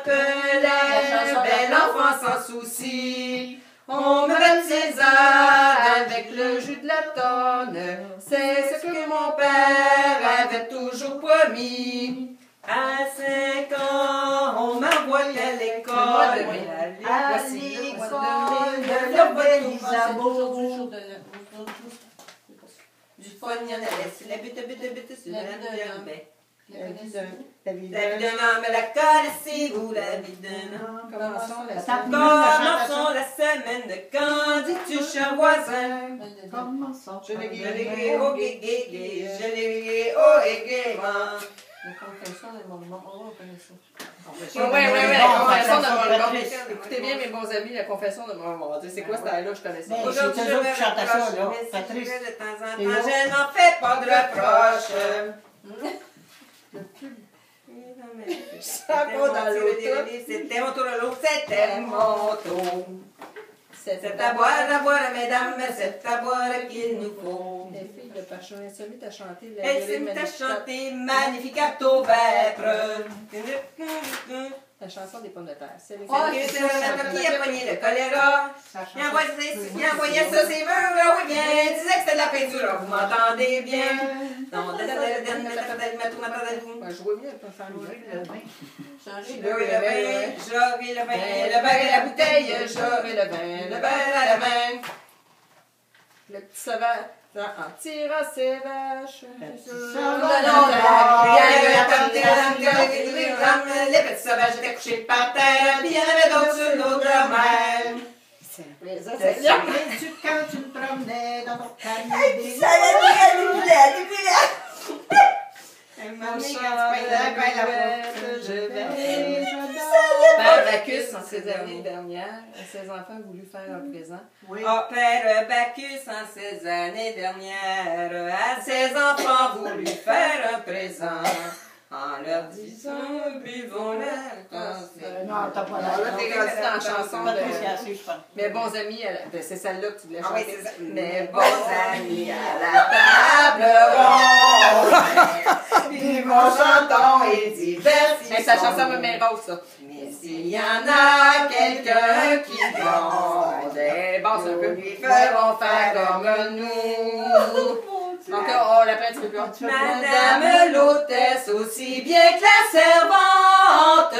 m'appelait bel enfant sans souci. On me baptisait avec le jus de la tonne. C'est ce que mon père avait toujours promis. À 5 ans, on m'envoyait à l'école. À l'école de l'Elisabeth. Du fun, il y en avait. C'est la butte, c'est la butte. La vie La vie d'un homme, la connaissez-vous, la vie d'un homme? Commençons Commençons la semaine de quand dis-tu, cher voisin? Commençons. Je l'ai gué, oh gué, gué, gué, je l'ai gué, oh et gaiement. La confession de Mormon, on connaît ça. Oui, la confession de Mormon. Écoutez bien, mes bons amis, la confession de Mormon. C'est quoi cette là je connais ça. Aujourd'hui, je me chantais ça, là, Patrice. De temps en temps, je n'en fais pas de reproches. C'était mon tour de l'eau, c'était mon tour. C'est à boire, mesdames, c'est à boire qu'il nous faut. Les filles de Pachon, elles se mettent à chanter. Elle s'est mise à chanter Magnificato Vêpres. La chanson des pommes de terre. C'est les Qui a pogné le choléra? Il envoyait ça ses murs, oui bien. Il disait que c'était de la peinture, vous m'entendez bien? Non, Ouais, jouer mieux pour faire le vin. Changer j'aurai le vin et la bouteille, j'aurai le vin à la main. Le petit sauvage en tirant ses vaches. Les petits sauvages étaient couchés par terre, puis il y en avait d'autres sur l'autre mer. Quand tu te promenais dans ton camion. Père Bacchus, en ces années dernières, ses enfants voulu faire un présent. Père Bacchus, en ces années dernières, à ses enfants voulu faire un présent. En leur disant, buvons-la. Non, t'as pas Là, t'es grandi dans la chanson de... Mes bons amis, c'est celle-là que tu voulais Ah oui, chanter. c'est ça. Mes bons amis à la table ronde, vivons, chantons et divertissons. Sa chanson me met rose, ça. Mais s'il y en a quelqu'un qui gronde, Elle basse un peu. lui ferons faire comme nous. Encore, oh, la peine, tu peux plus. Madame l'hôtesse, aussi bien que la servante,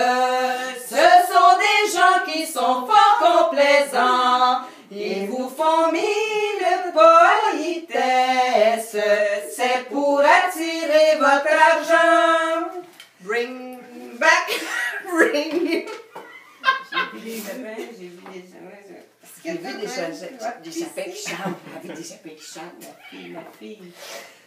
ce sont des gens qui sont fort complaisants. Ils vous font mille politesses, c'est pour attirer votre argent. Bring back, bring. J'ai vu des sapins qui chantent. J'ai vu des sapins qui chantent. Ma fille.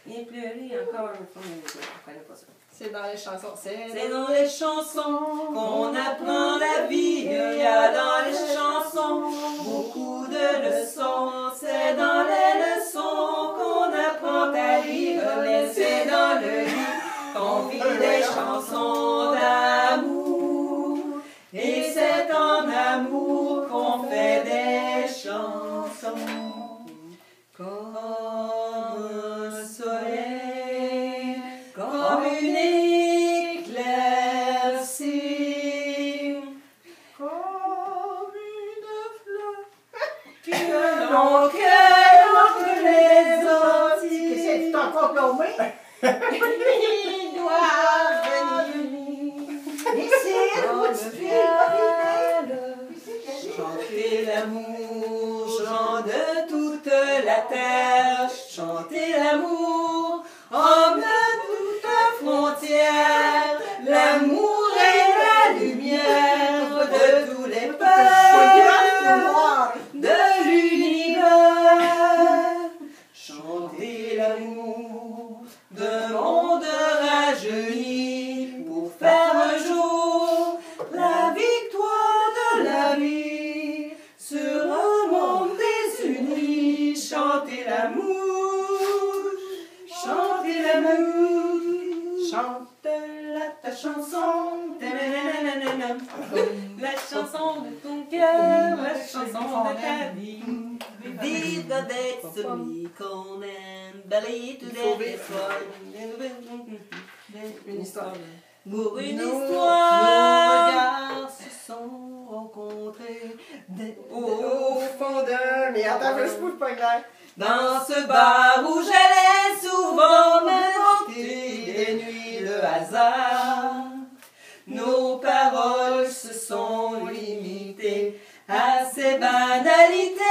Viens pleurer encore une fois. Je connais pas ça. C'est dans les chansons. C'est dans les chansons qu'on apprend la vie. Il y a dans les chansons beaucoup de leçons. C'est dans les leçons qu'on apprend à vivre. Mais c'est dans le lit qu'on vit des chansons d'amour. Et c'est en amour qu'on fait des chansons. Comme un soleil, comme une éclaircie, comme une fleur que l'on cueille entre les Antilles. C'est encore plombé. Il doit venir ici, chanter l'amour, chant de toute la terre, chanter l'amour, homme de toute frontière, l'amour est la lumière de tous les peuples de l'univers. Chanter l'amour d'un monde rajeuni pour faire un jour la victoire de la vie sur un monde désuni. Chanter l'amour, chanter l'amour, chante ta chanson, la chanson de ton cœur, la chanson de ta vie. Vivre avec celui qu'on aime, balayer toutes les étoiles. Une histoire. Pour une Nos histoire, regards mais attends, je peux pas l'air. Dans ce bar où j'allais souvent m'inventer des nuits de hasard, nos paroles se sont limitées à ces banalités.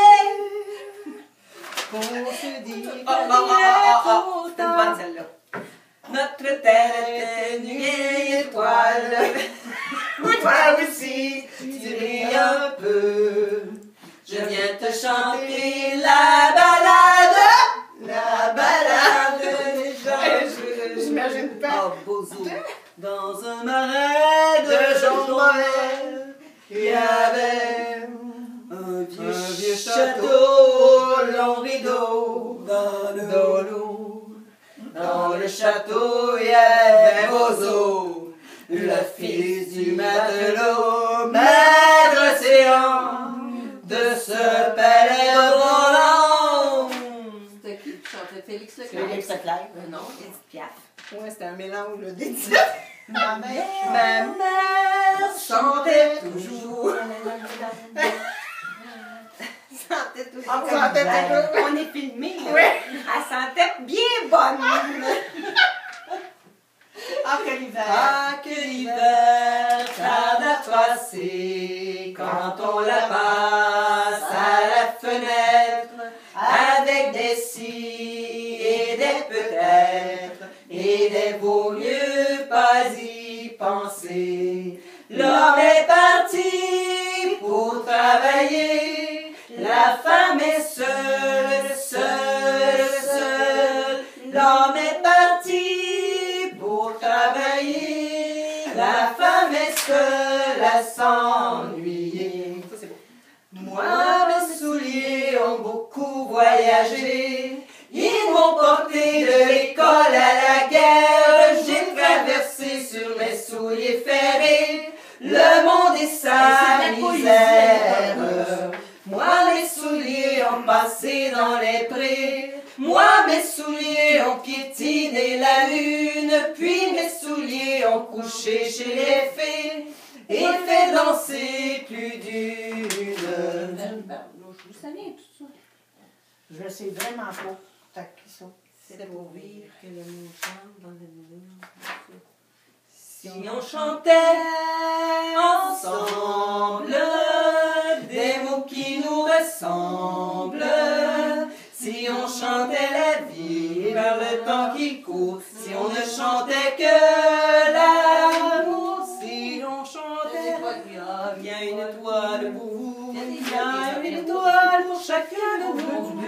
Qu'on se dit qu'il est trop tard. Notre terre est une vieille étoile. Toi aussi, tu ris un peu. Je viens te chanter la balade. La balade des gens. J'imagine pas. Oh, Bozo. Dans un marais de gens mauvais, il y avait un vieux château, long rideau dans l'eau. Dans le château, il y avait Bozo, le fils du matelot, maître océan de ce palais roulant. C'était qui qui chantait? Félix Leclerc? Félix Leclerc. Non. Edith Piaf. Ouais, c'était un mélange là, des titres. Ma mère. Ma mère chantait toujours. Chantait tout Ah, ça. Chantait tout. On est filmé. Oui. Elle sentait bien bonne. Ah, que l'hiver. Ah, que l'hiver tarde à passer quand on la passe à la fenêtre avec des si et des peut-être et des vaut mieux pas y penser. L'homme est parti pour travailler, la femme est seule, seule, seule. L'homme est parti pour travailler, la femme est seule à s'ennuyer. Ça, c'est beau. Moi, mes souliers ont beaucoup voyagé. Ils m'ont porté de l'école à la guerre. J'ai traversé sur mes souliers ferrés le monde et sa misère. Moi, mes souliers ont passé dans les prés. Moi, mes souliers ont piétiné la lune. Puis mes souliers ont couché chez les fées et fait danser plus d'une. Je vous savez tout ça. Je sais vraiment pas. T'as qui ça? C'est pour vivre que le mot chante dans le monde. Si on chantait ensemble des mots qui nous ressemblent, si on chantait la vie par le temps qui court, si on ne chantait que l'amour, si on chantait il y a une étoile pour vous, il y a une étoile pour chacun de vous.